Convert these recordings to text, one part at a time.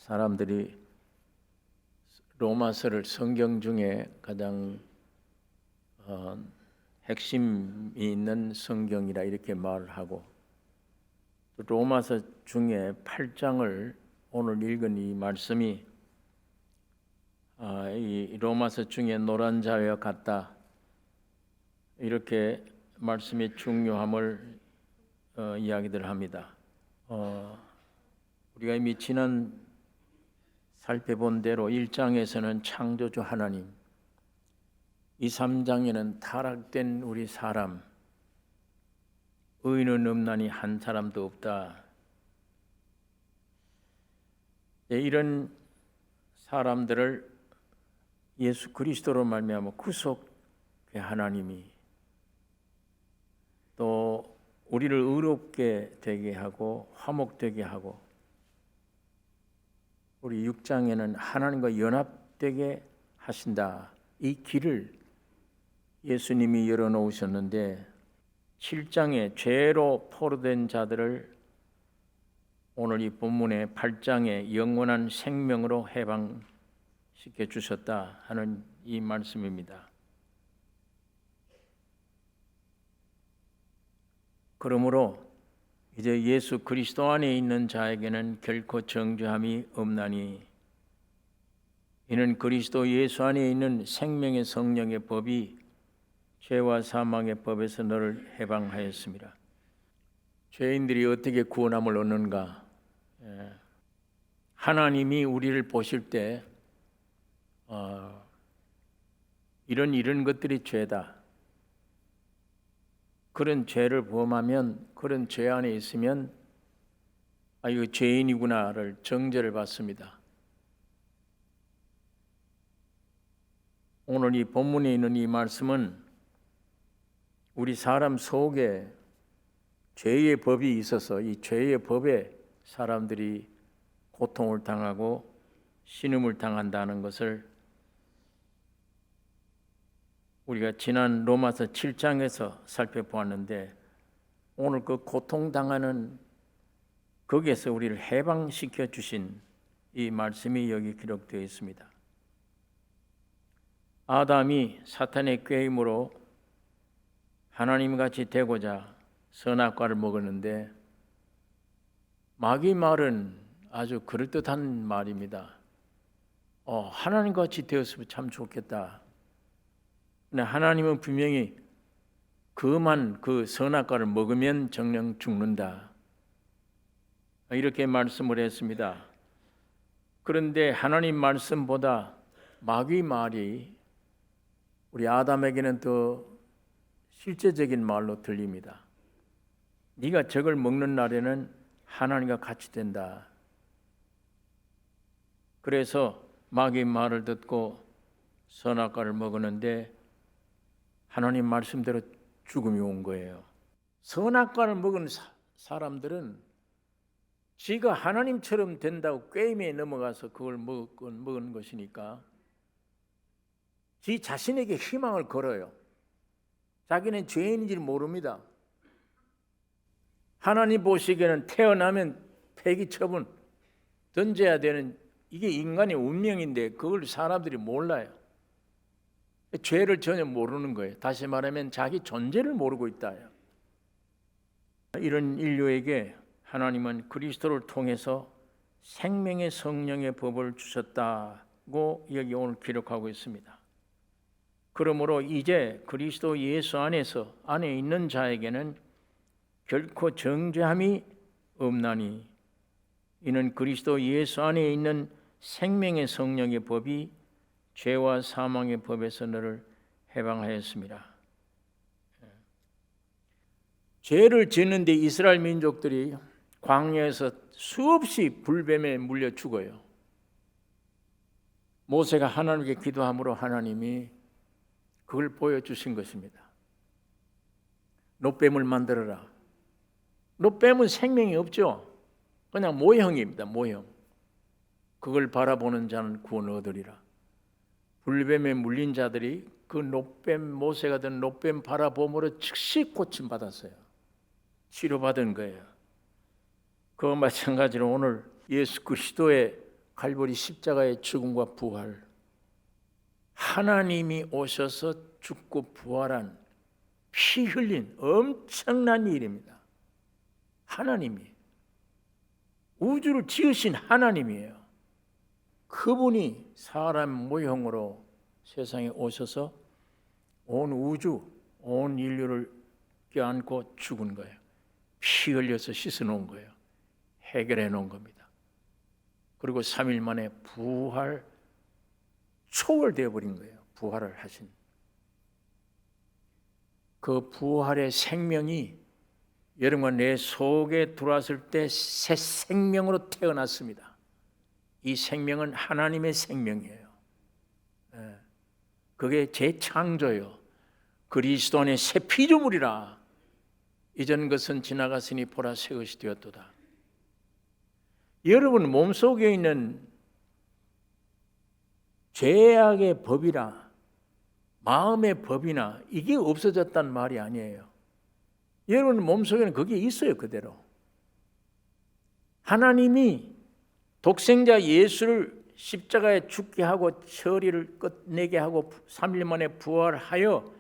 사람들이 로마서를 성경 중에 가장 핵심이 있는 성경이라 이렇게 말을 하고, 로마서 중에 8장을 오늘 읽은 이 말씀이 이 로마서 중에 노란 자와 같다, 이렇게 말씀의 중요함을 이야기들 합니다. 우리가 이미 지난 살펴본 대로 1장에서는 창조주 하나님, 2, 3장에는 타락된 우리 사람, 의인은 없나니 한 사람도 없다. 이런 사람들을 예수 그리스도로 말미암아 구속의 하나님이 또 우리를 의롭게 되게 하고 화목되게 하고, 우리 6장에는 하나님과 연합되게 하신다. 이 길을 예수님이 열어놓으셨는데, 7장에 죄로 포로된 자들을 오늘 이 본문의 8장에 영원한 생명으로 해방시켜 주셨다 하는 이 말씀입니다. 그러므로 이제 예수 그리스도 안에 있는 자에게는 결코 정죄함이 없나니, 이는 그리스도 예수 안에 있는 생명의 성령의 법이 죄와 사망의 법에서 너를 해방하였습니다. 죄인들이 어떻게 구원함을 얻는가? 하나님이 우리를 보실 때 이런 것들이 죄다, 그런 죄를 범하면, 그런 죄 안에 있으면 이거 죄인이구나를 정죄를 받습니다. 오늘 이 본문에 있는 이 말씀은 우리 사람 속에 죄의 법이 있어서 이 죄의 법에 사람들이 고통을 당하고 신음을 당한다는 것을 우리가 지난 로마서 7장에서 살펴보았는데, 오늘 그 고통당하는 거기에서 우리를 해방시켜 주신 이 말씀이 여기 기록되어 있습니다. 아담이 사탄의 꾀임으로 하나님같이 되고자 선악과를 먹었는데, 마귀 말은 아주 그럴듯한 말입니다. 하나님같이 되었으면 참 좋겠다. 근데 하나님은 분명히 그 선악과를 먹으면 정녕 죽는다, 이렇게 말씀을 했습니다. 그런데 하나님 말씀보다 마귀 말이 우리 아담에게는 더 실제적인 말로 들립니다. 네가 저걸 먹는 날에는 하나님과 같이 된다. 그래서 마귀 말을 듣고 선악과를 먹었는데 하나님 말씀대로 죽음이 온 거예요. 선악과를 먹은 사람들은 지가 하나님처럼 된다고 꾀임에 넘어가서 그걸 먹은 것이니까 지 자신에게 희망을 걸어요. 자기는 죄인인지를 모릅니다. 하나님 보시기에는 태어나면 폐기 처분 던져야 되는, 이게 인간의 운명인데 그걸 사람들이 몰라요. 죄를 전혀 모르는 거예요. 다시 말하면 자기 존재를 모르고 있다. 이런 인류에게 하나님은 그리스도를 통해서 생명의 성령의 법을 주셨다고 여기 오늘 기록하고 있습니다. 그러므로 이제 그리스도 예수 안에 있는 자에게는 결코 정죄함이 없나니, 이는 그리스도 예수 안에 있는 생명의 성령의 법이 죄와 사망의 법에서 너를 해방하였습니다. 죄를 짓는데 이스라엘 민족들이 광야에서 수없이 불뱀에 물려 죽어요. 모세가 하나님께 기도함으로 하나님이 그걸 보여주신 것입니다. 놋뱀을 만들어라. 놋뱀은 생명이 없죠. 그냥 모형입니다. 모형. 그걸 바라보는 자는 구원을 얻으리라. 불뱀에 물린 자들이 그 놋뱀, 모세가 든 놋뱀 바라봄으로 즉시 고침 받았어요. 치료받은 거예요. 그와 마찬가지로 오늘 예수 그리스도의 갈보리 십자가의 죽음과 부활, 하나님이 오셔서 죽고 부활한 피 흘린 엄청난 일입니다. 하나님이, 우주를 지으신 하나님이에요. 그분이 사람 모형으로 세상에 오셔서 온 우주, 온 인류를 껴안고 죽은 거예요. 피 흘려서 씻어 놓은 거예요. 해결해 놓은 겁니다. 그리고 3일 만에 부활, 초월되어 버린 거예요. 부활을 하신 그 부활의 생명이 여러분과 내 속에 들어왔을 때 새 생명으로 태어났습니다. 이 생명은 하나님의 생명이에요. 그게 재창조요. 그리스도 안에 새 피조물이라. 이전 것은 지나갔으니 보라 새 것이 되었도다. 여러분 몸속에 있는 죄악의 법이나 마음의 법이나 이게 없어졌단 말이 아니에요. 여러분 몸속에는 그게 있어요. 그대로. 하나님이 독생자 예수를 십자가에 죽게 하고 처리를 끝내게 하고 3일 만에 부활하여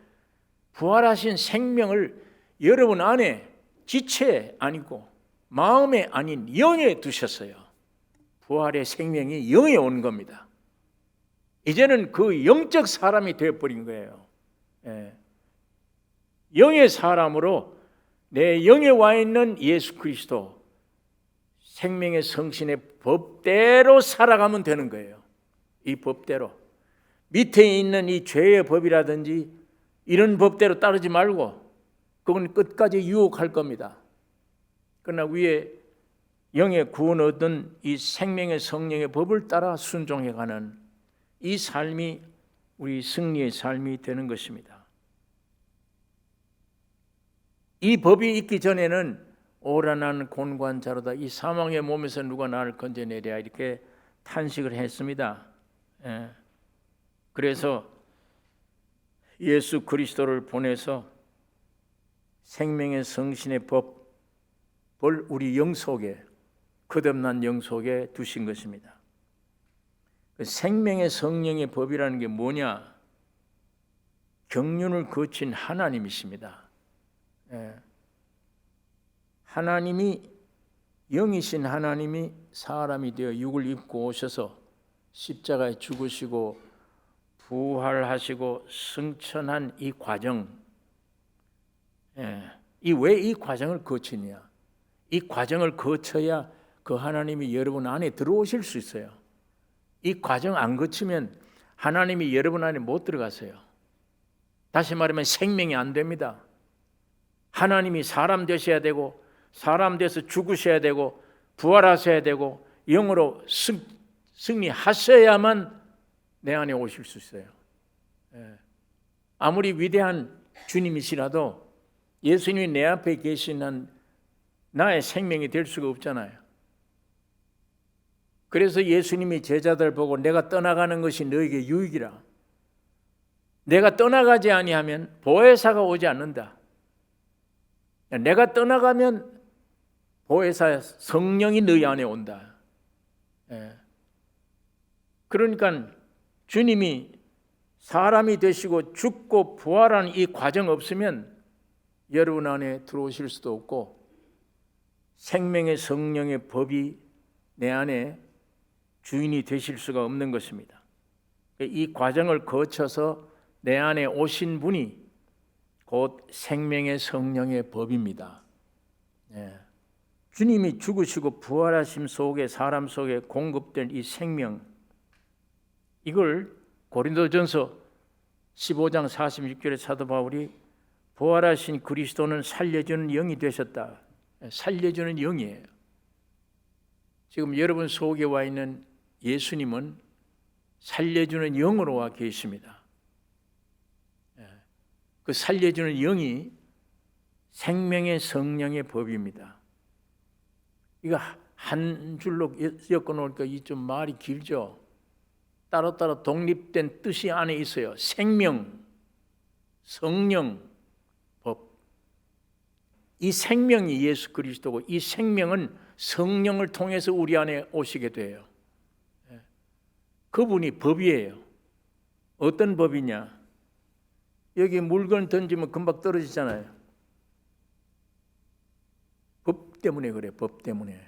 부활하신 생명을 여러분 안에 지체에 아니고 마음에 아닌 영에 두셨어요. 부활의 생명이 영에 온 겁니다. 이제는 그 영적 사람이 되어버린 거예요. 영의 사람으로 내 영에 와 있는 예수 그리스도 생명의 성신의 법대로 살아가면 되는 거예요. 이 법대로. 밑에 있는 이 죄의 법이라든지 이런 법대로 따르지 말고 그건 끝까지 유혹할 겁니다. 그러나 위에 영의 구원 얻은 이 생명의 성령의 법을 따라 순종해가는 이 삶이 우리 승리의 삶이 되는 것입니다. 이 법이 있기 전에는 오라 나는 곤고한 자로다. 이 사망의 몸에서 누가 나를 건져내랴 이렇게 탄식을 했습니다. 그래서 예수 그리스도를 보내서 생명의 성신의 법을 우리 영 속에, 거듭난 영 속에 두신 것입니다. 생명의 성령의 법이라는 게 뭐냐? 경륜을 거친 하나님이십니다. 하나님이, 영이신 하나님이 사람이 되어 육을 입고 오셔서 십자가에 죽으시고 부활하시고 승천한 이 과정, 왜 이 과정을 거치냐? 이 과정을 거쳐야 그 하나님이 여러분 안에 들어오실 수 있어요. 이 과정 안 거치면 하나님이 여러분 안에 못 들어가세요. 다시 말하면 생명이 안 됩니다. 하나님이 사람 되셔야 되고 사람 돼서 죽으셔야 되고 부활하셔야 되고 영으로 승리하셔야만 내 안에 오실 수 있어요. 아무리 위대한 주님이시라도 예수님이 내 앞에 계신 한 나의 생명이 될 수가 없잖아요. 그래서 예수님이 제자들 보고 내가 떠나가는 것이 너에게 유익이라. 내가 떠나가지 아니하면 보혜사가 오지 않는다. 내가 떠나가면 보혜사 성령이 너희 안에 온다. 그러니까 주님이 사람이 되시고 죽고 부활한 이 과정 없으면 여러분 안에 들어오실 수도 없고 생명의 성령의 법이 내 안에 주인이 되실 수가 없는 것입니다. 이 과정을 거쳐서 내 안에 오신 분이 곧 생명의 성령의 법입니다. 주님이 죽으시고 부활하심 속에 사람 속에 공급된 이 생명, 이걸 고린도전서 15장 46절에 사도 바울이 부활하신 그리스도는 살려주는 영이 되셨다. 살려주는 영이에요. 지금 여러분 속에 와 있는 예수님은 살려주는 영으로 와 계십니다. 그 살려주는 영이 생명의 성령의 법입니다. 이거 한 줄로 엮어 놓으니까 이 좀 말이 길죠. 따로따로 독립된 뜻이 안에 있어요. 생명, 성령, 법. 이 생명이 예수 그리스도고 이 생명은 성령을 통해서 우리 안에 오시게 돼요. 그분이 법이에요. 어떤 법이냐? 여기 물건 던지면 금방 떨어지잖아요. 법 때문에 그래, 법 때문에.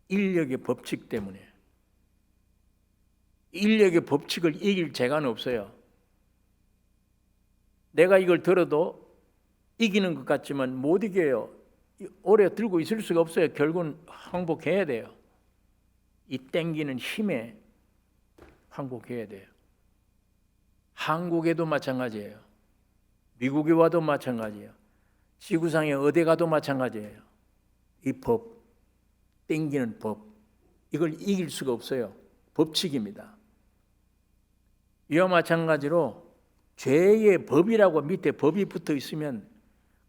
인력의 법칙 때문에. 인력의 법칙을 이길 재간은 없어요. 내가 이걸 들어도 이기는 것 같지만 못 이겨요. 오래 들고 있을 수가 없어요. 결국은 항복해야 돼요. 이 땡기는 힘에 항복해야 돼요. 한국에도 마찬가지예요. 미국에 와도 마찬가지예요. 지구상에 어디 가도 마찬가지예요. 이 법, 땡기는 법, 이걸 이길 수가 없어요. 법칙입니다. 이와 마찬가지로 죄의 법이라고 밑에 법이 붙어 있으면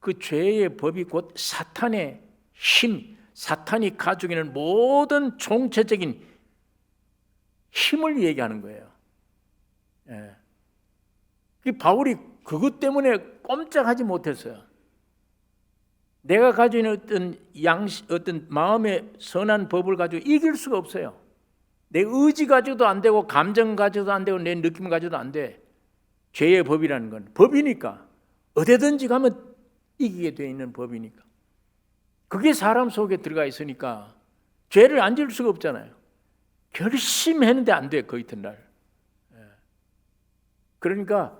그 죄의 법이 곧 사탄의 힘, 사탄이 가지고 있는 모든 총체적인 힘을 얘기하는 거예요. 바울이 그것 때문에 꼼짝하지 못했어요. 내가 가지고 있는 어떤 마음의 선한 법을 가지고 이길 수가 없어요. 내 의지 가지고도 안 되고 감정 가지고도 안 되고 내 느낌 가지고도 안 돼. 죄의 법이라는 건 법이니까 어디든지 가면 이기게 되어 있는 법이니까. 그게 사람 속에 들어가 있으니까 죄를 안 지을 수가 없잖아요. 결심했는데 안 돼, 그 이튿날. 그러니까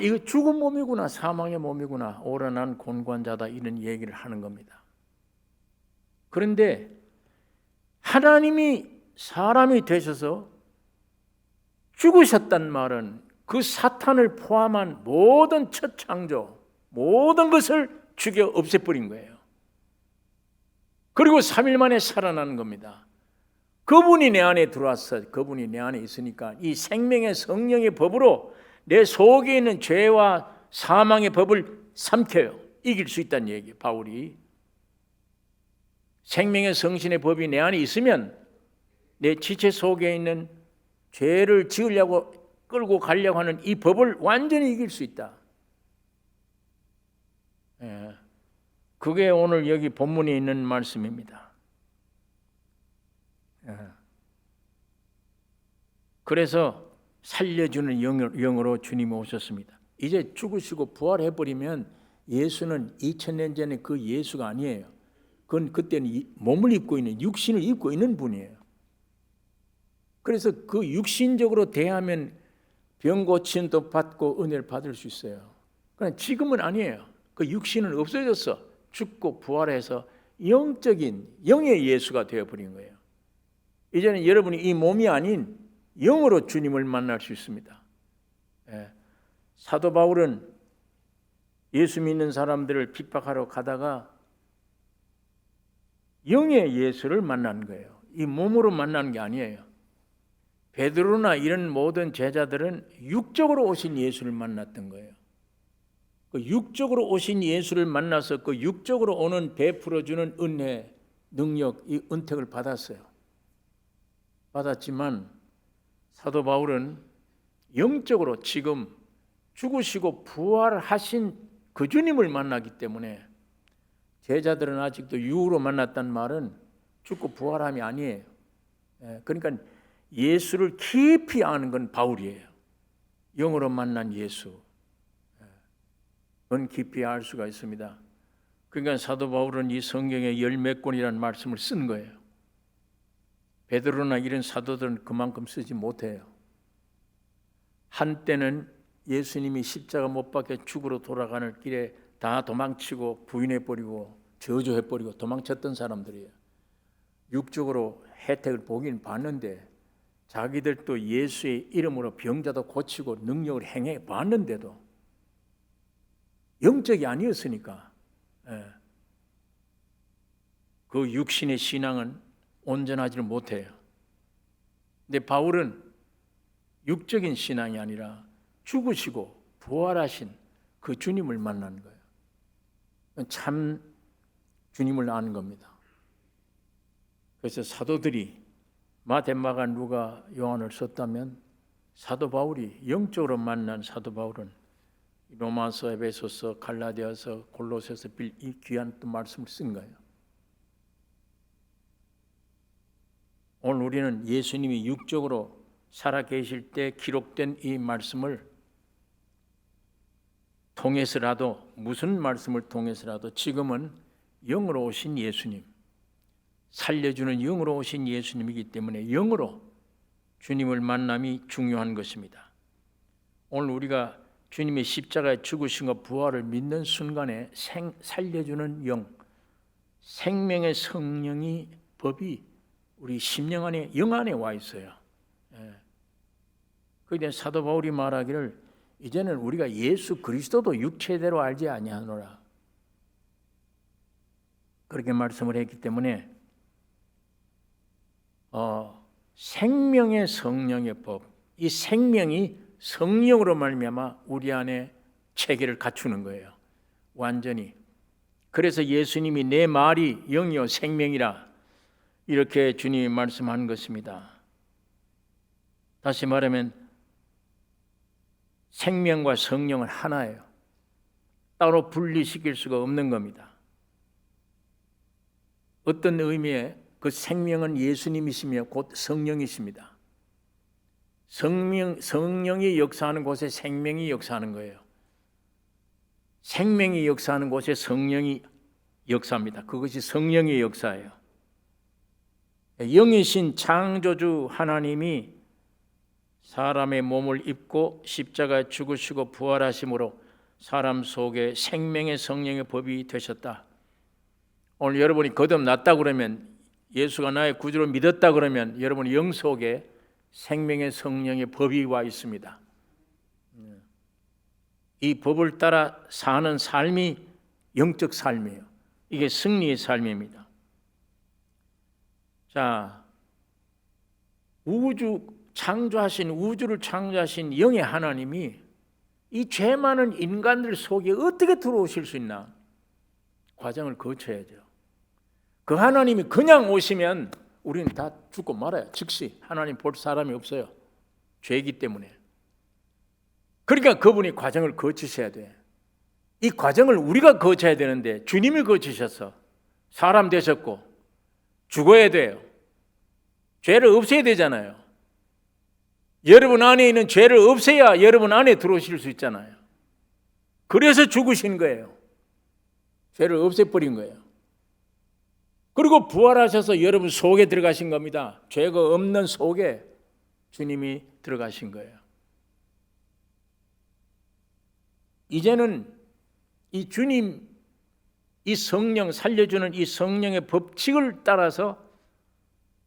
이거 죽은 몸이구나, 사망의 몸이구나, 오라 난 곤고한자다, 이런 얘기를 하는 겁니다. 그런데 하나님이 사람이 되셔서 죽으셨단 말은 그 사탄을 포함한 모든 첫 창조, 모든 것을 죽여 없애버린 거예요. 그리고 3일 만에 살아나는 겁니다. 그분이 내 안에 들어와서, 그분이 내 안에 있으니까 이 생명의 성령의 법으로 내 속에 있는 죄와 사망의 법을 삼켜요. 이길 수 있다는 얘기예요. 바울이 생명의 성신의 법이 내 안에 있으면 내 지체 속에 있는 죄를 지으려고 끌고 가려고 하는 이 법을 완전히 이길 수 있다. 그게 오늘 여기 본문에 있는 말씀입니다. 그래서 살려주는 영으로 주님이 오셨습니다. 이제 죽으시고 부활해버리면 예수는 2000년 전에 그 예수가 아니에요. 그건 그때는 몸을 입고 있는, 육신을 입고 있는 분이에요. 그래서 그 육신적으로 대하면 병 고침도 받고 은혜를 받을 수 있어요. 그러나 지금은 아니에요. 그 육신은 없어졌어. 죽고 부활해서 영적인 영의 예수가 되어버린 거예요. 이제는 여러분이 이 몸이 아닌 영으로 주님을 만날 수 있습니다. 사도 바울은 예수 믿는 사람들을 핍박하러 가다가 영의 예수를 만난 거예요. 이 몸으로 만나는 게 아니에요. 베드로나 이런 모든 제자들은 육적으로 오신 예수를 만났던 거예요. 그 육적으로 오신 예수를 만나서 그 육적으로 오는 베풀어주는 은혜, 능력, 이 은택을 받았어요. 받았지만 사도 바울은 영적으로 지금 죽으시고 부활하신 그 주님을 만나기 때문에 제자들은 아직도 육으로 만났다는 말은 죽고 부활함이 아니에요. 그러니까 예수를 깊이 아는 건 바울이에요. 영으로 만난 예수. 그건 깊이 알 수가 있습니다. 그러니까 사도 바울은 이 성경에 열 몇 권이라는 말씀을 쓴 거예요. 베드로나 이런 사도들은 그만큼 쓰지 못해요. 한때는 예수님이 십자가 못 박혀 죽으러 돌아가는 길에 다 도망치고 부인해버리고 저주해버리고 도망쳤던 사람들이에요. 육적으로 혜택을 보긴 봤는데 자기들도 예수의 이름으로 병자도 고치고 능력을 행해 봤는데도 영적이 아니었으니까 그 육신의 신앙은 온전하지를 못해요. 근데 바울은 육적인 신앙이 아니라 죽으시고 부활하신 그 주님을 만난 거예요. 참 주님을 아는 겁니다. 그래서 사도들이 마태, 마가, 누가, 요한을 썼다면 사도 바울이 영적으로 만난 사도 바울은 로마서, 에베소서, 갈라디아서, 골로새서 이 귀한 또 말씀을 쓴 거예요. 오늘 우리는 예수님이 육적으로 살아 계실 때 기록된 이 말씀을 통해서라도, 무슨 말씀을 통해서라도 지금은 영으로 오신 예수님, 살려주는 영으로 오신 예수님이기 때문에 영으로 주님을 만남이 중요한 것입니다. 오늘 우리가 주님의 십자가에 죽으신 부활을 믿는 순간에 살려주는 영, 생명의 성령이 법이 우리 심령 안에, 영 안에 와 있어요. 그런데 사도 바울이 말하기를 이제는 우리가 예수 그리스도도 육체대로 알지 아니하노라, 그렇게 말씀을 했기 때문에 생명의 성령의 법, 이 생명이 성령으로 말미암아 우리 안에 체계를 갖추는 거예요, 완전히. 그래서 예수님이 내 말이 영이요 생명이라 이렇게 주님이 말씀한 것입니다. 다시 말하면 생명과 성령은 하나예요. 따로 분리시킬 수가 없는 겁니다. 어떤 의미에 그 생명은 예수님이시며 곧 성령이십니다. 성령이 역사하는 곳에 생명이 역사하는 거예요. 생명이 역사하는 곳에 성령이 역사합니다. 그것이 성령의 역사예요. 영이신 창조주 하나님이 사람의 몸을 입고 십자가에 죽으시고 부활하심으로 사람 속에 생명의 성령의 법이 되셨다. 오늘 여러분이 거듭났다 그러면, 예수가 나의 구주로 믿었다 그러면 여러분 영 속에 생명의 성령의 법이 와 있습니다. 이 법을 따라 사는 삶이 영적 삶이에요. 이게 승리의 삶입니다. 자, 우주를 창조하신 영의 하나님이 이 죄 많은 인간들 속에 어떻게 들어오실 수 있나? 과정을 거쳐야죠. 그 하나님이 그냥 오시면 우리는 다 죽고 말아요. 즉시 하나님 볼 사람이 없어요. 죄이기 때문에. 그러니까 그분이 과정을 거치셔야 돼. 이 과정을 우리가 거쳐야 되는데 주님이 거치셔서 사람 되셨고 죽어야 돼요. 죄를 없애야 되잖아요. 여러분 안에 있는 죄를 없애야 여러분 안에 들어오실 수 있잖아요. 그래서 죽으신 거예요. 죄를 없애버린 거예요. 그리고 부활하셔서 여러분 속에 들어가신 겁니다. 죄가 없는 속에 주님이 들어가신 거예요. 이제는 이 주님, 이 성령, 살려주는 이 성령의 법칙을 따라서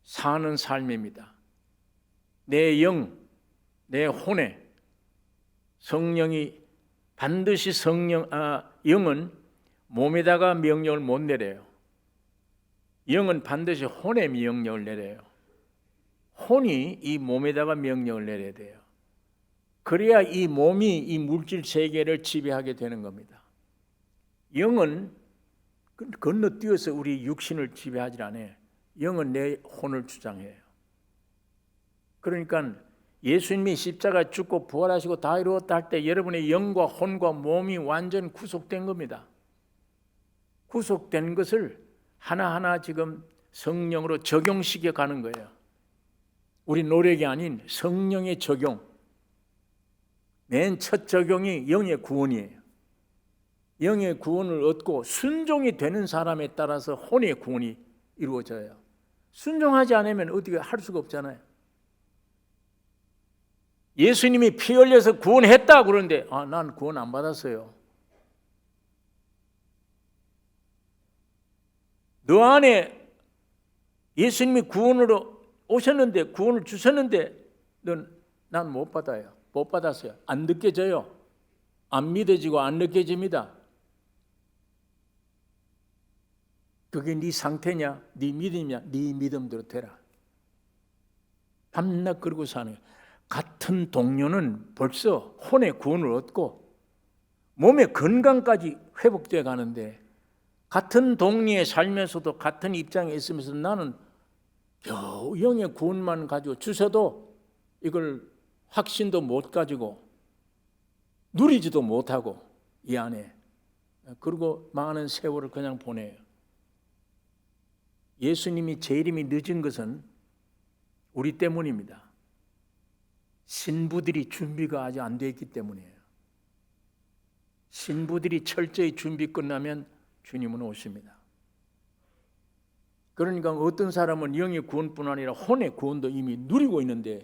사는 삶입니다. 내 영, 내 혼에 성령이 반드시 영은 몸에다가 명령을 못 내려요. 영은 반드시 혼에 명령을 내려요. 혼이 이 몸에다가 명령을 내려야 돼요. 그래야 이 몸이 이 물질 세계를 지배하게 되는 겁니다. 영은 건너뛰어서 우리 육신을 지배하지 않아요. 영은 내 혼을 주장해요. 그러니까 예수님이 십자가에 죽고 부활하시고 다 이루었다 할 때 여러분의 영과 혼과 몸이 완전 구속된 겁니다. 구속된 것을 하나하나 지금 성령으로 적용시켜 가는 거예요. 우리 노력이 아닌 성령의 적용. 맨 첫 적용이 영의 구원이에요. 영의 구원을 얻고 순종이 되는 사람에 따라서 혼의 구원이 이루어져요. 순종하지 않으면 어떻게 할 수가 없잖아요. 예수님이 피 흘려서 구원했다 그러는데 난 구원 안 받았어요. 너 안에 예수님이 구원으로 오셨는데, 구원을 주셨는데 난 못 받아요. 못 받았어요. 안 느껴져요. 안 믿어지고 안 느껴집니다. 그게 네 상태냐, 네 믿음이냐, 네 믿음대로 되라. 밤낮 그러고 사는 거예요. 같은 동료는 벌써 혼의 구원을 얻고 몸의 건강까지 회복되어 가는데, 같은 동리에 살면서도 같은 입장에 있으면서 나는 겨우 영의 구원만 가지고 주셔도 이걸 확신도 못 가지고 누리지도 못하고 이 안에, 그리고 많은 세월을 그냥 보내요. 예수님이 재림이 늦은 것은 우리 때문입니다. 신부들이 준비가 아직 안 돼 있기 때문이에요. 신부들이 철저히 준비 끝나면 주님은 오십니다. 그러니까 어떤 사람은 영의 구원뿐 아니라 혼의 구원도 이미 누리고 있는데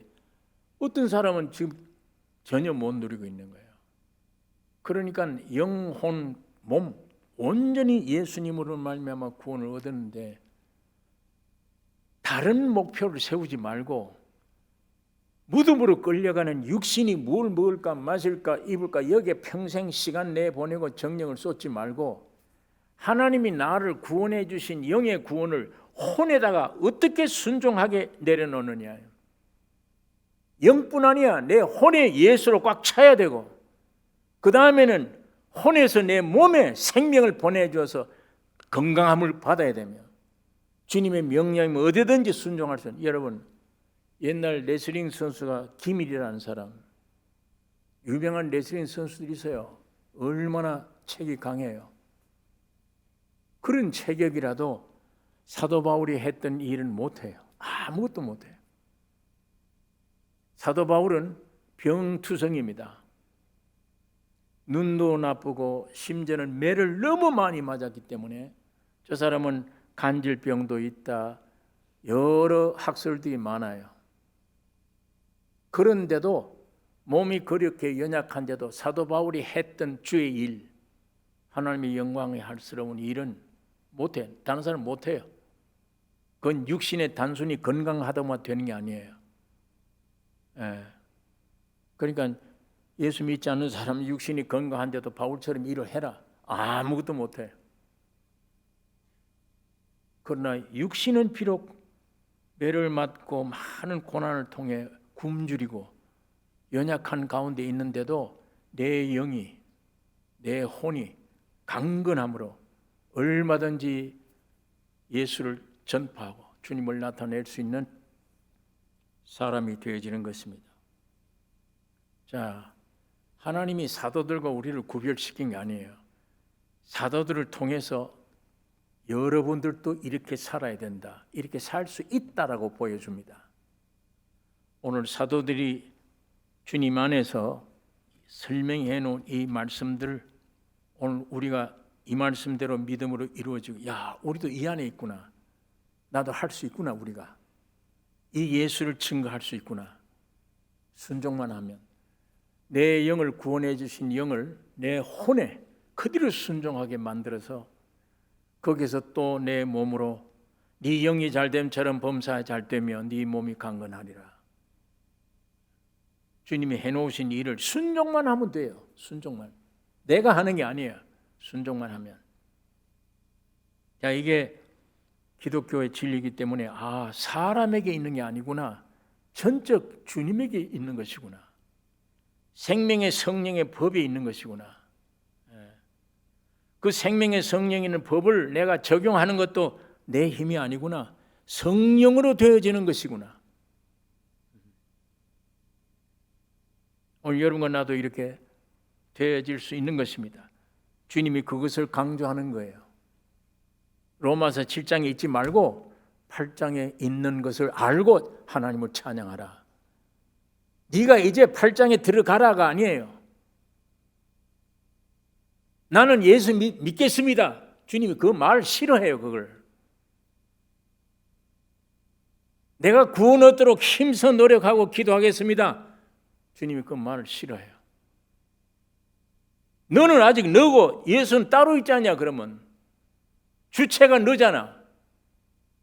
어떤 사람은 지금 전혀 못 누리고 있는 거예요. 그러니까 영혼, 몸 온전히 예수님으로 말미암아 구원을 얻었는데 다른 목표를 세우지 말고 무덤으로 끌려가는 육신이 뭘 먹을까 마실까 입을까 여기에 평생 시간 내보내고 정력을 쏟지 말고 하나님이 나를 구원해 주신 영의 구원을 혼에다가 어떻게 순종하게 내려놓느냐. 영뿐 아니야. 내 혼에 예수로 꽉 차야 되고 그 다음에는 혼에서 내 몸에 생명을 보내줘서 건강함을 받아야 되며 주님의 명령이면 어디든지 순종할 수 있는. 여러분, 옛날 레슬링 선수가 김일이라는 사람, 유명한 레슬링 선수들이 있어요. 얼마나 체격이 강해요. 그런 체격이라도 사도 바울이 했던 일은 못해요. 아무것도 못해요. 사도 바울은 병투성입니다. 눈도 나쁘고 심지어는 매를 너무 많이 맞았기 때문에 저 사람은 간질병도 있다. 여러 학설들이 많아요. 그런데도 몸이 그렇게 연약한데도 사도 바울이 했던 주의 일, 하나님의 영광에 할스러운 일은 못해요. 다른 사람은 못해요. 그건 육신에 단순히 건강하다만 되는 게 아니에요. 그러니까 예수 믿지 않는 사람은 육신이 건강한데도 바울처럼 일을 해라. 아무것도 못해요. 그러나 육신은 비록 매를 맞고 많은 고난을 통해 굶주리고 연약한 가운데 있는데도 내 영이, 내 혼이 강건함으로 얼마든지 예수를 전파하고 주님을 나타낼 수 있는 사람이 되어지는 것입니다. 자, 하나님이 사도들과 우리를 구별시킨 게 아니에요. 사도들을 통해서 여러분들도 이렇게 살아야 된다, 이렇게 살 수 있다라고 보여줍니다. 오늘 사도들이 주님 안에서 설명해 놓은 이 말씀들, 오늘 우리가 이 말씀대로 믿음으로 이루어지고, 야, 우리도 이 안에 있구나, 나도 할 수 있구나, 우리가 이 예수를 증거할 수 있구나. 순종만 하면 내 영을 구원해 주신 영을 내 혼에 그대로 순종하게 만들어서 거기서 또 내 몸으로 네 영이 잘됨처럼 범사에 잘되며 네 몸이 강건하리라. 주님이 해놓으신 일을 순종만 하면 돼요. 순종만. 내가 하는 게 아니에요. 순종만 하면. 자, 이게 기독교의 진리이기 때문에 사람에게 있는 게 아니구나. 전적 주님에게 있는 것이구나. 생명의 성령의 법에 있는 것이구나. 그 생명의 성령이 있는 법을 내가 적용하는 것도 내 힘이 아니구나. 성령으로 되어지는 것이구나. 오늘 여러분과 나도 이렇게 되어질 수 있는 것입니다. 주님이 그것을 강조하는 거예요. 로마서 7장에 있지 말고 8장에 있는 것을 알고 하나님을 찬양하라. 네가 이제 8장에 들어가라가 아니에요. 나는 예수 믿겠습니다. 주님이 그 말 싫어해요. 그걸. 내가 구원 얻도록 힘써 노력하고 기도하겠습니다. 주님이 그 말을 싫어해요. 너는 아직 너고 예수는 따로 있지 않냐 그러면. 주체가 너잖아.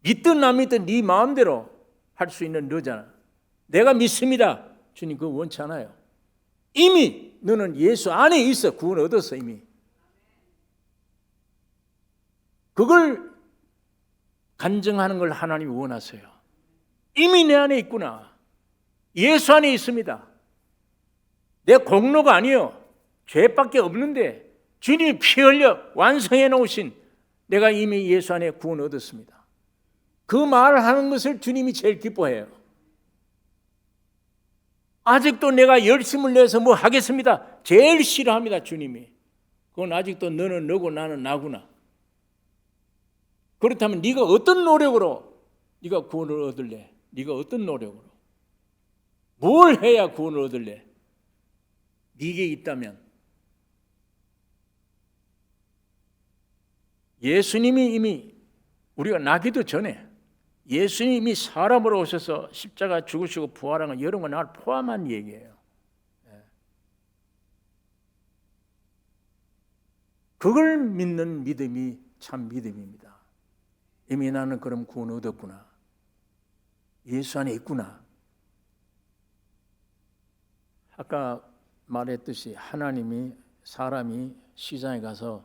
믿든 안 믿든 네 마음대로 할 수 있는 너잖아. 내가 믿습니다. 주님 그거 원치 않아요. 이미 너는 예수 안에 있어. 구원 얻었어 이미. 그걸 간증하는 걸 하나님이 원하세요. 이미 내 안에 있구나. 예수 안에 있습니다. 내 공로가 아니요. 죄밖에 없는데 주님이 피 흘려 완성해 놓으신 내가 이미 예수 안에 구원 얻었습니다. 그 말을 하는 것을 주님이 제일 기뻐해요. 아직도 내가 열심을 내서 뭐 하겠습니다. 제일 싫어합니다. 주님이. 그건 아직도 너는 너고 나는 나구나. 그렇다면 네가 어떤 노력으로 네가 구원을 얻을래? 네가 어떤 노력으로? 뭘 해야 구원을 얻을래? 네게 있다면. 예수님이 이미 우리가 나기도 전에 예수님이 사람으로 오셔서 십자가 죽으시고 부활한 건 여러분 나를 포함한 얘기예요. 그걸 믿는 믿음이 참 믿음입니다. 이미 나는 그럼 구원 얻었구나. 예수 안에 있구나. 아까 말했듯이 하나님이 사람이 시장에 가서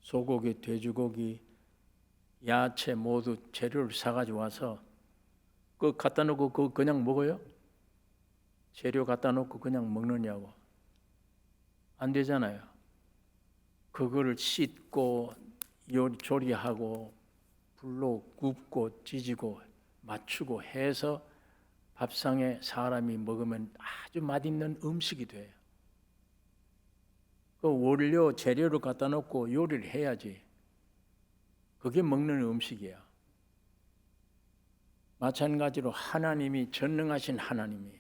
소고기, 돼지고기, 야채 모두 재료를 사가지고 와서 그거 갖다 놓고 그거 그냥 먹어요? 재료 갖다 놓고 그냥 먹느냐고. 안 되잖아요. 그거를 씻고 조리하고 불로 굽고 찢고 맞추고 해서 밥상에 사람이 먹으면 아주 맛있는 음식이 돼요. 그 원료 재료를 갖다 놓고 요리를 해야지. 그게 먹는 음식이야. 마찬가지로 하나님이 전능하신 하나님이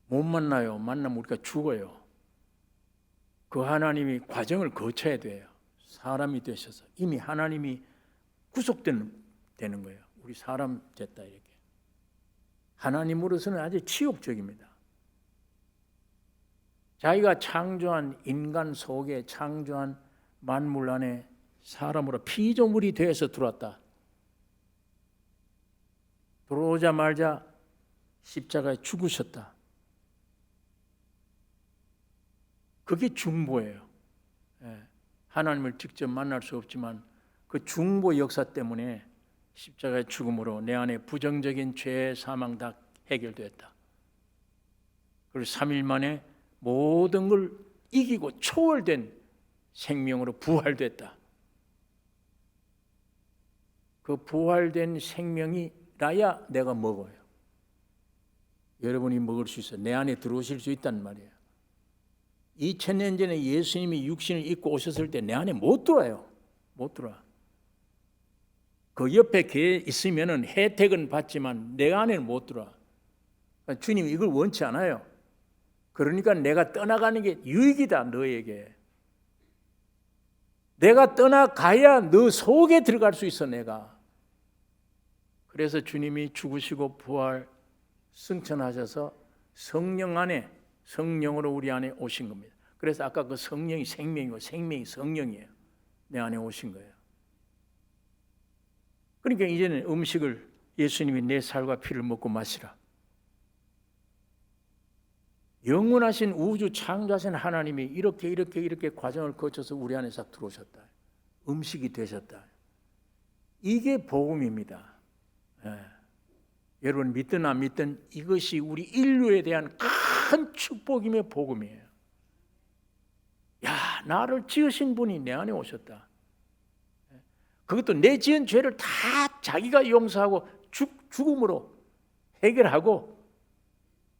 못 만나요. 만나면 우리가 죽어요. 그 하나님이 과정을 거쳐야 돼요. 사람이 되셔서 이미 하나님이 구속되는 거예요. 우리 사람 됐다 이렇게. 하나님으로서는 아주 치욕적입니다. 자기가 창조한 인간 속에 창조한 만물 안에 사람으로 피조물이 되어서 들어왔다. 들어오자마자 십자가에 죽으셨다. 그게 중보예요. 하나님을 직접 만날 수 없지만 그 중보 역사 때문에 십자가의 죽음으로 내 안에 부정적인 죄, 사망 다 해결됐다. 그리고 3일 만에 모든 걸 이기고 초월된 생명으로 부활됐다. 그 부활된 생명이 나야 내가 먹어요. 여러분이 먹을 수 있어요. 내 안에 들어오실 수 있단 말이에요. 2000년 전에 예수님이 육신을 입고 오셨을 때 내 안에 못 들어와요. 못 들어와. 그 옆에 걔 있으면은 혜택은 받지만 내 안에는 못 들어와. 주님이 이걸 원치 않아요. 그러니까 내가 떠나가는 게 유익이다 너에게. 내가 떠나가야 너 속에 들어갈 수 있어 내가. 그래서 주님이 죽으시고 부활 승천하셔서 성령 안에 성령으로 우리 안에 오신 겁니다. 그래서 아까 그 성령이 생명이고 생명이 성령이에요. 내 안에 오신 거예요. 그러니까 이제는 음식을 예수님이 내 살과 피를 먹고 마시라. 영원하신 우주 창조하신 하나님이 이렇게 과정을 거쳐서 우리 안에 싹 들어오셨다. 음식이 되셨다. 이게 복음입니다. 여러분 믿든 안 믿든 이것이 우리 인류에 대한 큰 축복임의 복음이에요. 야, 나를 지으신 분이 내 안에 오셨다. 그것도 내 지은 죄를 다 자기가 용서하고 죽음으로 해결하고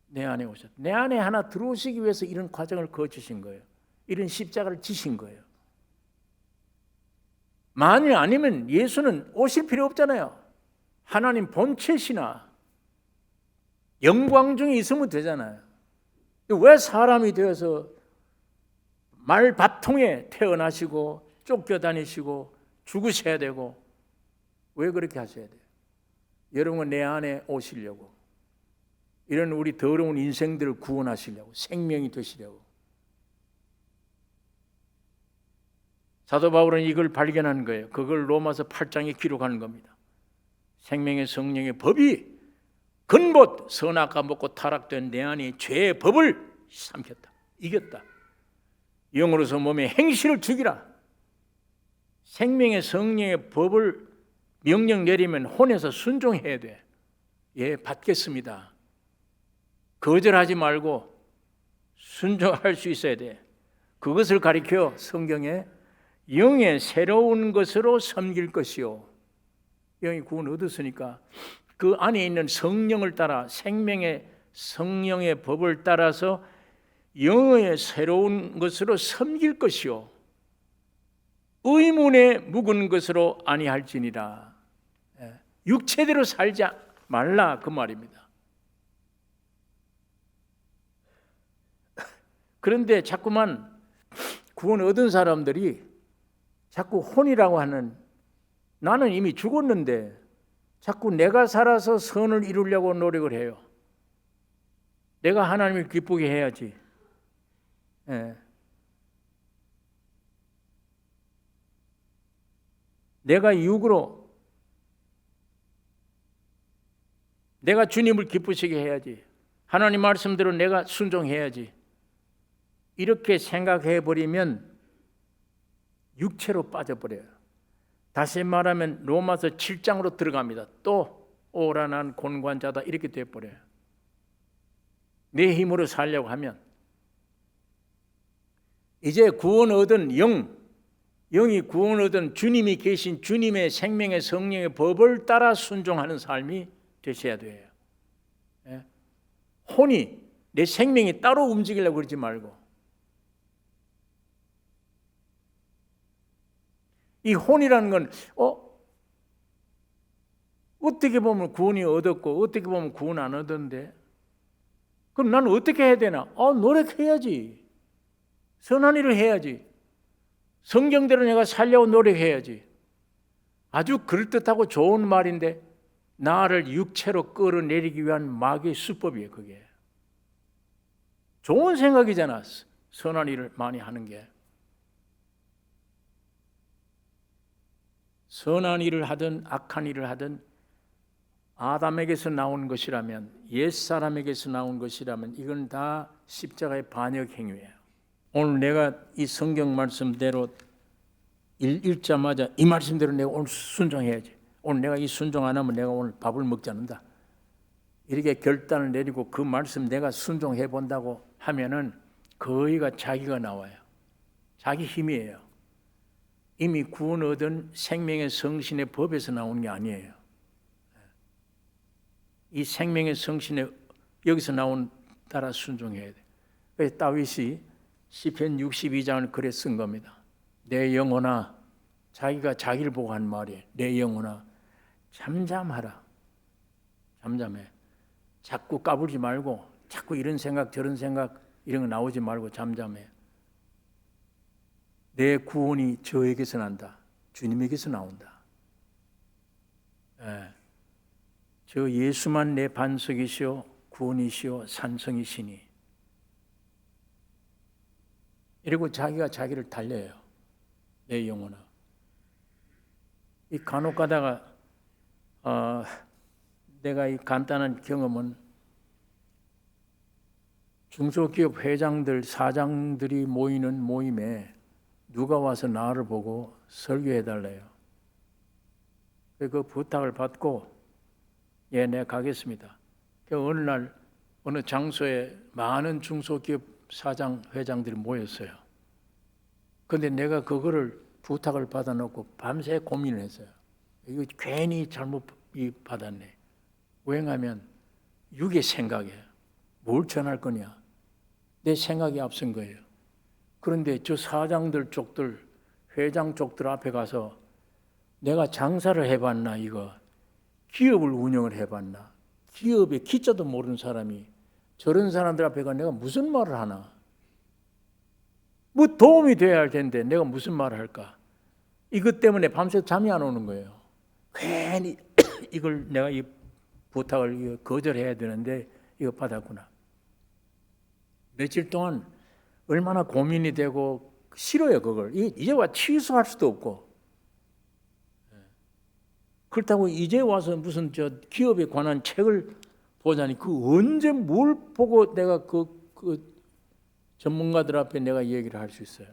내 안에 오셨다. 내 안에 하나 들어오시기 위해서 이런 과정을 거치신 거예요. 이런 십자가를 지신 거예요. 만일 아니면 예수는 오실 필요 없잖아요. 하나님 본체시나 영광 중에 있으면 되잖아요. 왜 사람이 되어서 말밥통에 태어나시고 쫓겨다니시고 죽으셔야 되고 왜 그렇게 하셔야 돼요? 여러분 내 안에 오시려고, 이런 우리 더러운 인생들을 구원하시려고, 생명이 되시려고. 사도 바울은 이걸 발견한 거예요. 그걸 로마서 8장에 기록하는 겁니다. 생명의 성령의 법이 근본 선악과 먹고 타락된 내 안에 죄의 법을 삼켰다. 이겼다. 영으로서 몸의 행실을 죽이라. 생명의 성령의 법을 명령 내리면 혼에서 순종해야 돼. 예, 받겠습니다. 거절하지 말고 순종할 수 있어야 돼. 그것을 가리켜 성경에 영의 새로운 것으로 섬길 것이요. 영이 구원 얻었으니까 그 안에 있는 성령을 따라 생명의 성령의 법을 따라서 영의 새로운 것으로 섬길 것이요 의문에 묵은 것으로 아니할지니라. 육체대로 살지 말라 그 말입니다. 그런데 자꾸만 구원 얻은 사람들이 자꾸 혼이라고 하는, 나는 이미 죽었는데 자꾸 내가 살아서 선을 이루려고 노력을 해요. 내가 하나님을 기쁘게 해야지. 예. 내가 육으로 내가 주님을 기쁘시게 해야지. 하나님 말씀대로 내가 순종해야지. 이렇게 생각해 버리면 육체로 빠져버려요. 다시 말하면 로마서 7장으로 들어갑니다. 또 오란한 곤관자다 이렇게 돼버려요. 내 힘으로 살려고 하면. 이제 구원 얻은 영이 구원 얻은 주님이 계신 주님의 생명의 성령의 법을 따라 순종하는 삶이 되셔야 돼요. 예? 혼이 내 생명이 따로 움직이려고 그러지 말고, 이 혼이라는 건 어떻게 보면 구원이 얻었고 어떻게 보면 구원 안 얻었는데, 그럼 나는 어떻게 해야 되나? 노력해야지. 선한 일을 해야지. 성경대로 내가 살려고 노력해야지. 아주 그럴듯하고 좋은 말인데 나를 육체로 끌어내리기 위한 마귀의 수법이에요. 그게 좋은 생각이잖아. 선한 일을 많이 하는 게. 선한 일을 하든 악한 일을 하든 아담에게서 나온 것이라면, 옛사람에게서 나온 것이라면 이건 다 십자가의 반역 행위예요. 오늘 내가 이 성경 말씀대로 읽자마자 이 말씀대로 내가 오늘 순종해야지. 오늘 내가 이 순종 안 하면 내가 오늘 밥을 먹지 않는다. 이렇게 결단을 내리고 그 말씀 내가 순종해 본다고 하면은 거의가 자기가 나와요. 자기 힘이에요. 이미 구원 얻은 생명의 성신의 법에서 나오는 게 아니에요. 이 생명의 성신의 여기서 나온 따라 순종해야 돼. 그래서 다윗이 시편 62장을 그래 쓴 겁니다. 내 영혼아, 자기가 자기를 보고 한 말이에요. 내 영혼아 잠잠하라. 잠잠해. 자꾸 까불지 말고, 자꾸 이런 생각 저런 생각 이런 거 나오지 말고 잠잠해. 내 구원이 저에게서 난다. 주님에게서 나온다. 예. 저 예수만 내 반석이시오 구원이시오 산성이시니. 이러고 자기가 자기를 달래요. 내 영혼아. 이 간혹 가다가 내가 이 간단한 경험은, 중소기업 회장들 사장들이 모이는 모임에 누가 와서 나를 보고 설교해 달래요. 그 부탁을 받고 예, 내가 가겠습니다. 어느 날 어느 장소에 많은 중소기업 사장 회장들이 모였어요. 그런데 내가 그거를 부탁을 받아놓고 밤새 고민을 했어요. 이거 괜히 잘못 받았네. 왜냐하면 육의 생각이에요. 뭘 전할 거냐. 내 생각이 앞선 거예요. 그런데 저 사장들 쪽들, 회장 쪽들 앞에 가서 내가 장사를 해봤나, 이거 기업을 운영을 해봤나, 기업의 기자도 모르는 사람이 저런 사람들 앞에 가 내가 무슨 말을 하나. 뭐 도움이 돼야 할 텐데 내가 무슨 말을 할까. 이것 때문에 밤새 잠이 안 오는 거예요. 괜히 이걸 내가 이 부탁을 거절해야 되는데 이거 받았구나. 며칠 동안 얼마나 고민이 되고 싫어요. 그걸 이제 와 취소할 수도 없고. 그렇다고 이제 와서 무슨 저 기업에 관한 책을 보자니 그 언제 뭘 보고 내가 그 전문가들 앞에 내가 얘기를 할 수 있어요.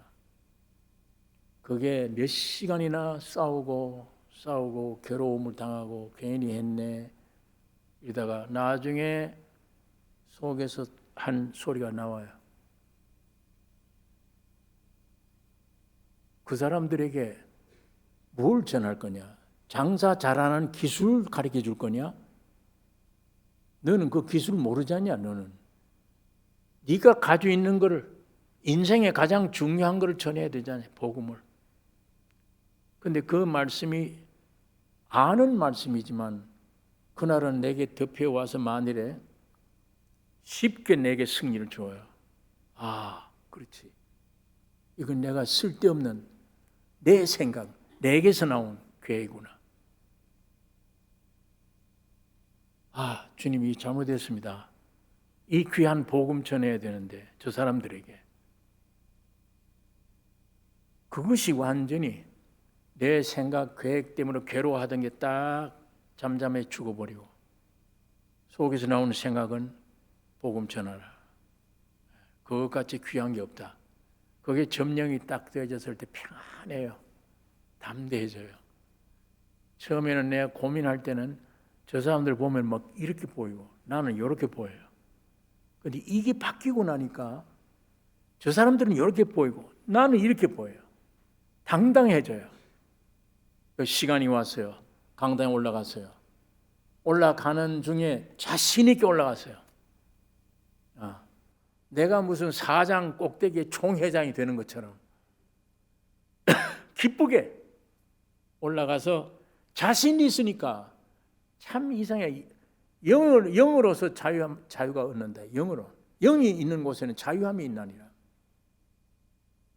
그게 몇 시간이나 싸우고 괴로움을 당하고 괜히 했네 이러다가 나중에 속에서 한 소리가 나와요. 그 사람들에게 뭘 전할 거냐? 장사 잘하는 기술 가르쳐 줄 거냐? 너는 그 기술 모르지 않냐? 너는 네가 가지고 있는 거를, 인생의 가장 중요한 거를 전해야 되잖아요. 복음을. 근데 그 말씀이 아는 말씀이지만 그날은 내게 덮여와서 만일에 쉽게 내게 승리를 줘요. 아, 그렇지. 이건 내가 쓸데없는 내 생각, 내게서 나온 계획이구나. 아, 주님이 잘못했습니다. 이 귀한 복음 전해야 되는데 저 사람들에게. 그것이 완전히 내 생각, 계획 때문에 괴로워하던 게 딱 잠잠해 죽어버리고 속에서 나오는 생각은 복음 전하라. 그것같이 귀한 게 없다. 그게 점령이 딱 되어졌을 때 평안해요. 담대해져요. 처음에는 내가 고민할 때는 저 사람들 보면 막 이렇게 보이고 나는 이렇게 보여요. 근데 이게 바뀌고 나니까 저 사람들은 이렇게 보이고 나는 이렇게 보여요. 당당해져요. 그 시간이 왔어요. 강당에 올라갔어요. 올라가는 중에 자신 있게 올라갔어요. 내가 무슨 사장 꼭대기에 총회장이 되는 것처럼 기쁘게 올라가서 자신이 있으니까 참 이상해. 영으로서 자유가 얻는다. 영으로. 영이 있는 곳에는 자유함이 있나니라.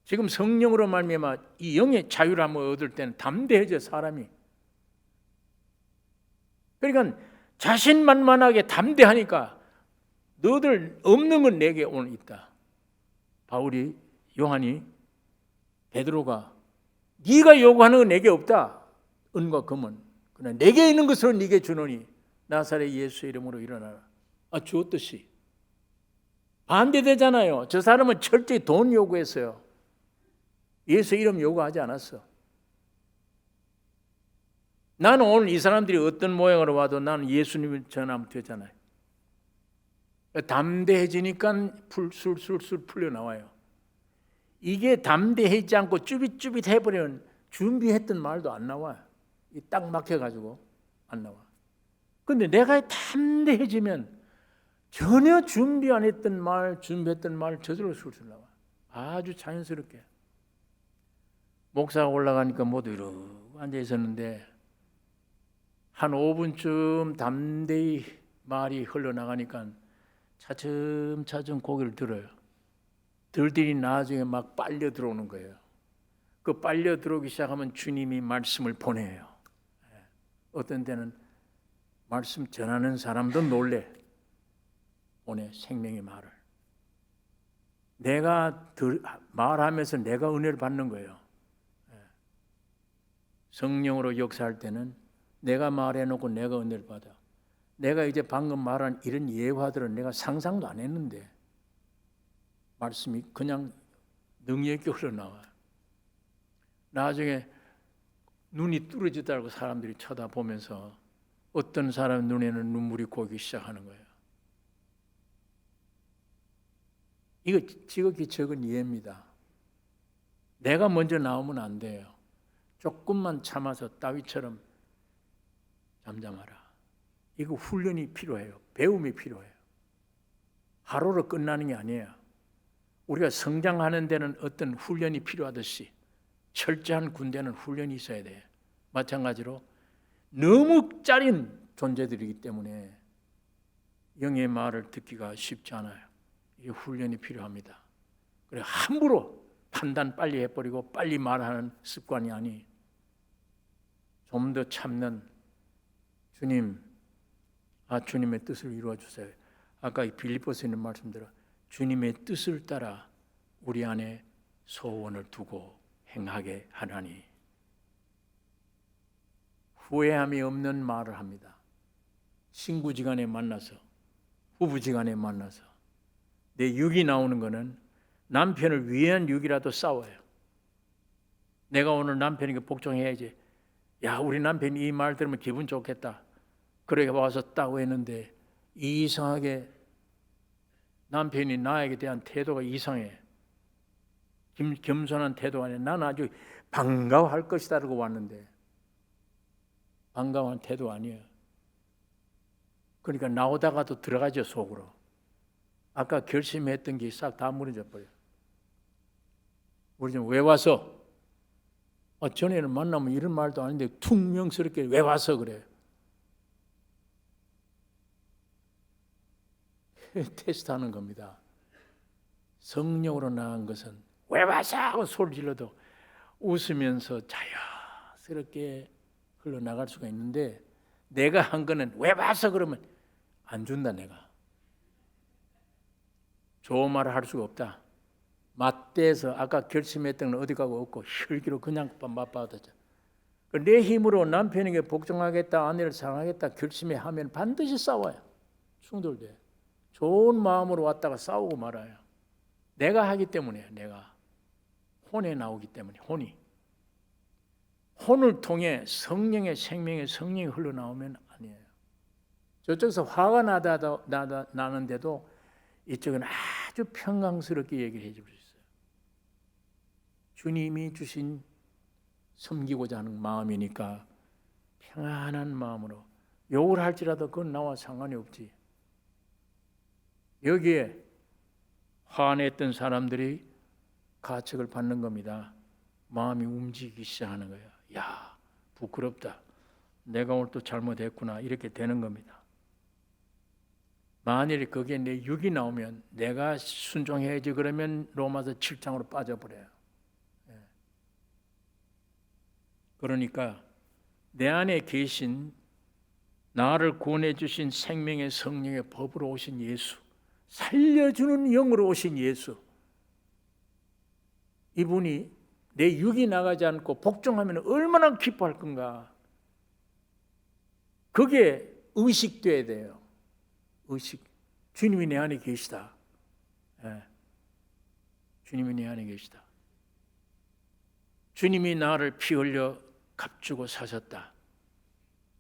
지금 성령으로 말미암아 이 영의 자유함을 얻을 때는 담대해져 사람이. 그러니까 자신만만하게 담대하니까 너들 없는 건 내게 오늘 있다. 바울이, 요한이, 베드로가 네가 요구하는 건 내게 없다. 은과 금은. 그러나 내게 있는 것으로 네게 주노니 나사렛 예수의 이름으로 일어나라. 주었듯이. 반대되잖아요. 저 사람은 철저히 돈 요구했어요. 예수 이름 요구하지 않았어. 나는 오늘 이 사람들이 어떤 모양으로 와도 나는 예수님을 전하면 되잖아요. 담대해지니까 술술 풀려나와요. 이게 담대하지 않고 쭈빗쭈빗 해버리면 준비했던 말도 안 나와요. 딱 막혀가지고 안 나와. 근데 내가 담대해지면 전혀 준비 안 했던 말, 준비했던 말 저절로 술술 나와. 아주 자연스럽게. 목사가 올라가니까 모두 이러고 앉아 있었는데 한 5분쯤 담대히 말이 흘러나가니까 차츰차츰 고개를 들어요. 들더니 나중에 막 빨려 들어오는 거예요. 그 빨려 들어오기 시작하면 주님이 말씀을 보내요. 어떤 때는 말씀 전하는 사람도 놀래. 보내 생명의 말을. 내가 말하면서 내가 은혜를 받는 거예요. 성령으로 역사할 때는 내가 말해놓고 내가 은혜를 받아. 내가 이제 방금 말한 이런 예화들은 내가 상상도 안 했는데 말씀이 그냥 능력 있게 흘러나와요. 나중에 눈이 뚫어지더라고 사람들이 쳐다보면서 어떤 사람 눈에는 눈물이 고이기 시작하는 거예요. 이거 지극히 적은 예입니다. 내가 먼저 나오면 안 돼요. 조금만 참아서 다윗처럼 잠잠하라. 이거 훈련이 필요해요. 배움이 필요해요. 하루로 끝나는 게 아니에요. 우리가 성장하는 데는 어떤 훈련이 필요하듯이 철저한 군대는 훈련이 있어야 돼요. 마찬가지로 너무 짜린 존재들이기 때문에 영의 말을 듣기가 쉽지 않아요. 이게 훈련이 필요합니다. 그래 함부로 판단 빨리 해버리고 빨리 말하는 습관이 아니 좀 더 참는 주님, 주님의 뜻을 이루어 주세요. 아까 이 빌립보서에 있는 말씀대로 주님의 뜻을 따라 우리 안에 소원을 두고 행하게 하나니. 후회함이 없는 말을 합니다. 친구지간에 만나서, 부부지간에 만나서 내 육이 나오는 거는 남편을 위한 육이라도 싸워요. 내가 오늘 남편에게 복종해야지. 야, 우리 남편이 이 말 들으면 기분 좋겠다. 그래 와서 딱 했는데 이상하게 남편이 나에게 대한 태도가 이상해. 겸손한 태도가 아니라 나는 아주 반가워할 것이다라고 왔는데 반가워한 태도 아니에요. 그러니까 나오다가도 들어가죠 속으로. 아까 결심했던 게 싹 다 무너져 버려요. 우리 좀 왜 와서? 전에는 만나면 이런 말도 아닌데 퉁명스럽게 왜 와서 그래? 테스트하는 겁니다. 성령으로 나은 것은 왜 와서 하고 소리 질러도 웃으면서 자연스럽게 흘러나갈 수가 있는데, 내가 한 거는 왜 와서 그러면 안 준다. 내가 좋은 말을 할 수가 없다. 맞대서 아까 결심했던 건 어디 가고 없고 혈기로 그냥 맞받아자. 내 힘으로 남편에게 복종하겠다, 아내를 사랑하겠다 결심해 하면 반드시 싸워요. 충돌돼. 좋은 마음으로 왔다가 싸우고 말아요. 내가 하기 때문에, 내가 혼에 나오기 때문에. 혼을 통해 성령의 생명의 성령이 흘러나오면 아니에요. 저쪽에서 화가 나는데도 이쪽은 아주 평강스럽게 얘기를 해줄 수 있어요. 주님이 주신 섬기고자 하는 마음이니까 평안한 마음으로 욕을 할지라도 그건 나와 상관이 없지. 여기에 화냈던 사람들이 가책을 받는 겁니다. 마음이 움직이기 시작하는 거예요. 야, 부끄럽다. 내가 오늘 또 잘못했구나. 이렇게 되는 겁니다. 만일에 거기에 내 육이 나오면 내가 순종해야지 그러면 로마서 7장으로 빠져버려요. 그러니까 내 안에 계신 나를 구원해 주신 생명의 성령의 법으로 오신 예수, 살려주는 영으로 오신 예수, 이분이 내 육이 나가지 않고 복종하면 얼마나 기뻐할 건가. 그게 의식돼야 돼요. 의식. 주님이 내 안에 계시다. 주님이 내 안에 계시다. 주님이 나를 피 흘려 값주고 사셨다.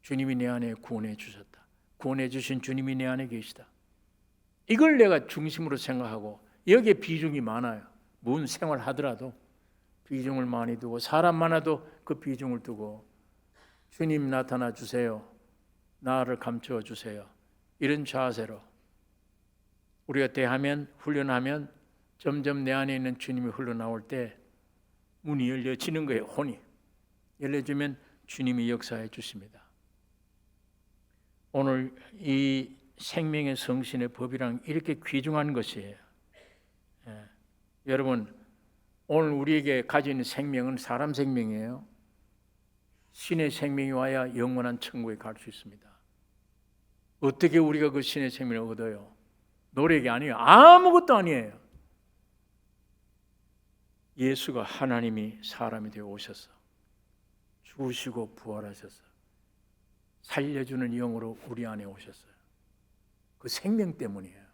주님이 내 안에 구원해 주셨다. 구원해 주신 주님이 내 안에 계시다. 이걸 내가 중심으로 생각하고, 여기에 비중이 많아요. 무슨 생활하더라도 비중을 많이 두고, 사람 많아도 그 비중을 두고, 주님 나타나 주세요. 나를 감추어 주세요. 이런 자세로 우리가 대하면, 훈련하면 점점 내 안에 있는 주님이 흘러나올 때 문이 열려지는 거예요. 혼이 열려지면 주님이 역사해 주십니다. 오늘 이 생명의 성신의 법이란 이렇게 귀중한 것이에요. 여러분, 오늘 우리에게 가진 생명은 사람 생명이에요. 신의 생명이 와야 영원한 천국에 갈 수 있습니다. 어떻게 우리가 그 신의 생명을 얻어요? 노력이 아니에요. 아무것도 아니에요. 예수가 하나님이 사람이 되어 오셔서 죽으시고 부활하셔서 살려주는 영으로 우리 안에 오셨어요. 그 생명 때문이에요.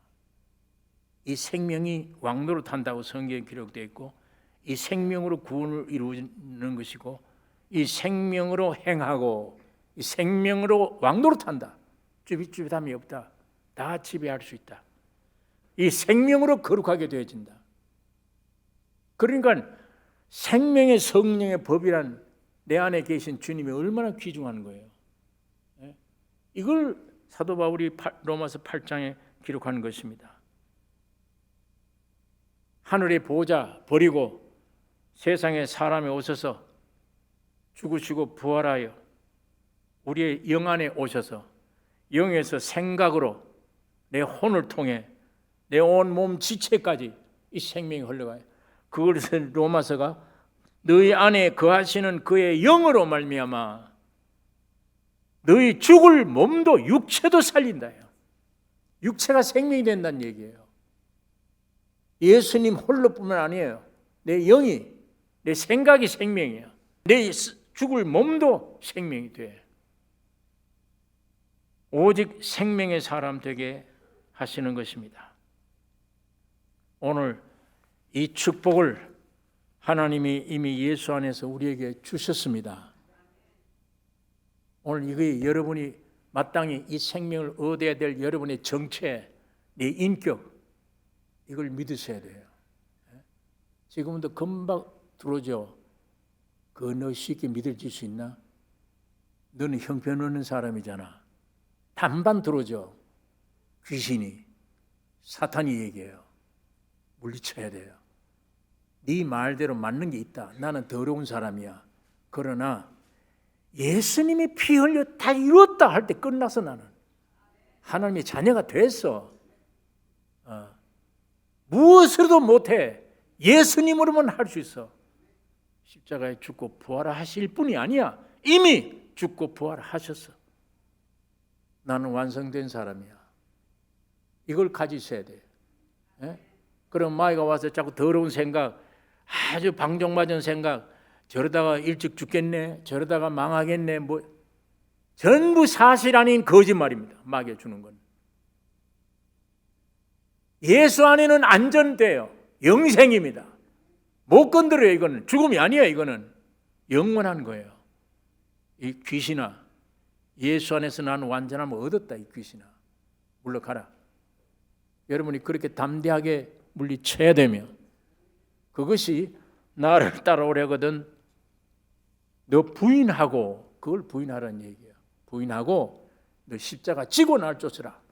이 생명이 왕노릇 한다고 성경에 기록되어 있고, 이 생명으로 구원을 이루는 것이고, 이 생명으로 행하고, 이 생명으로 왕노릇 한다. 쭈빗쭈빗함이 없다. 다 지배할 수 있다. 이 생명으로 거룩하게 되어진다. 그러니까 생명의 성령의 법이란 내 안에 계신 주님이 얼마나 귀중한 거예요. 이걸 사도 바울이 로마서 8장에 기록한 것입니다. 하늘의 보좌 버리고 세상에 사람이 오셔서 죽으시고 부활하여 우리의 영 안에 오셔서 영에서 생각으로 내 혼을 통해 내 온 몸 지체까지 이 생명이 흘러가요. 그것을 로마서가 너희 안에 거하시는 그의 영으로 말미암아 너희 죽을 몸도 육체도 살린다요. 육체가 생명이 된다는 얘기예요. 예수님 홀로뿐만 아니에요. 내 영이, 내 생각이 생명이에요. 내 죽을 몸도 생명이 돼. 오직 생명의 사람 되게 하시는 것입니다. 오늘 이 축복을 하나님이 이미 예수 안에서 우리에게 주셨습니다. 오늘 이게 여러분이 마땅히 이 생명을 얻어야 될 여러분의 정체, 내 인격, 이걸 믿으셔야 돼요. 지금도 금방 들어오죠. 너 쉽게 믿어질 수 있나? 너는 형편없는 사람이잖아. 반반 들어오죠. 귀신이, 사탄이 얘기해요. 물리쳐야 돼요. 네 말대로 맞는 게 있다. 나는 더러운 사람이야. 그러나 예수님이 피 흘려 다 이뤘다 할 때 끝났어. 나는 하나님의 자녀가 됐어. 무엇으로도 못해. 예수님으로만 할 수 있어. 십자가에 죽고 부활하실 뿐이 아니야. 이미 죽고 부활하셨어. 나는 완성된 사람이야. 이걸 가지셔야 돼. 예? 그럼 마귀가 와서 자꾸 더러운 생각, 아주 방종맞은 생각, 저러다가 일찍 죽겠네, 저러다가 망하겠네, 뭐 전부 사실 아닌 거짓말입니다. 마귀가 주는 건. 예수 안에는 안전돼요. 영생입니다. 못 건드려요. 이거는 죽음이 아니에요. 이거는 영원한 거예요. 이 귀신아, 예수 안에서 나는 완전함을 얻었다. 이 귀신아, 물러가라. 여러분이 그렇게 담대하게 물리쳐야 되며, 그것이 나를 따라오려거든 너 부인하고, 그걸 부인하라는 얘기예요. 부인하고 너 십자가 지고 날 쫓으라.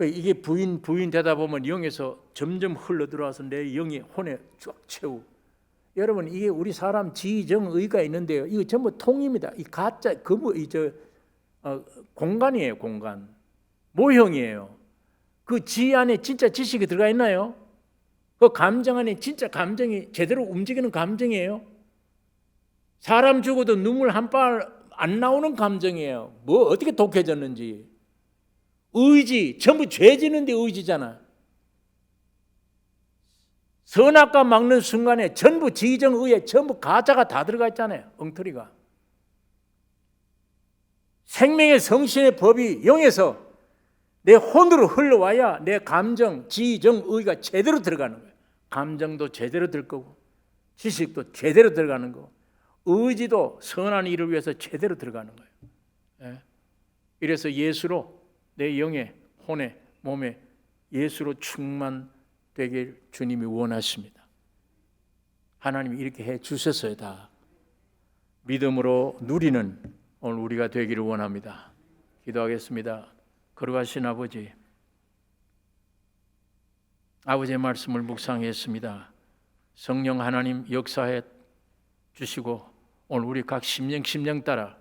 이게 부인 되다 보면 영에서 점점 흘러 들어와서 내 영이 혼에 쫙 채우. 여러분, 이게 우리 사람 지정의가 있는데요. 이거 전부 통입니다. 이 가짜 공간이에요. 공간, 모형이에요. 그 지 안에 진짜 지식이 들어가 있나요? 그 감정 안에 진짜 감정이 제대로 움직이는 감정이에요? 사람 죽어도 눈물 한 발 안 나오는 감정이에요. 뭐 어떻게 독해졌는지. 의지, 전부 죄 지는데 의지잖아. 선악과 막는 순간에 전부 지정의에 전부 가짜가 다 들어가 있잖아요. 엉터리가. 생명의 성신의 법이 영에서 내 혼으로 흘러와야 내 감정, 지정의가 제대로 들어가는 거예요. 감정도 제대로 들 거고, 지식도 제대로 들어가는 거고, 의지도 선한 일을 위해서 제대로 들어가는 거예요. 예. 이래서 예수로 내 영에, 혼에, 몸에 예수로 충만되길 주님이 원하십니다. 하나님이 이렇게 해 주셨어요. 다 믿음으로 누리는 오늘 우리가 되기를 원합니다. 기도하겠습니다. 거룩하신 아버지, 아버지의 말씀을 묵상했습니다. 성령 하나님 역사해 주시고 오늘 우리 각 심령 따라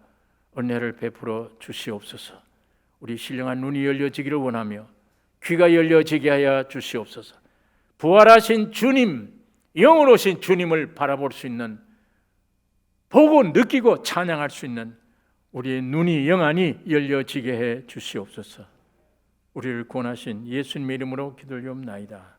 은혜를 베풀어 주시옵소서. 우리 신령한 눈이 열려지기를 원하며 귀가 열려지게 하여 주시옵소서. 부활하신 주님, 영으로 오신 주님을 바라볼 수 있는, 보고 느끼고 찬양할 수 있는 우리의 눈이 영안이 열려지게 해 주시옵소서. 우리를 구원하신 예수님의 이름으로 기도하옵나이다.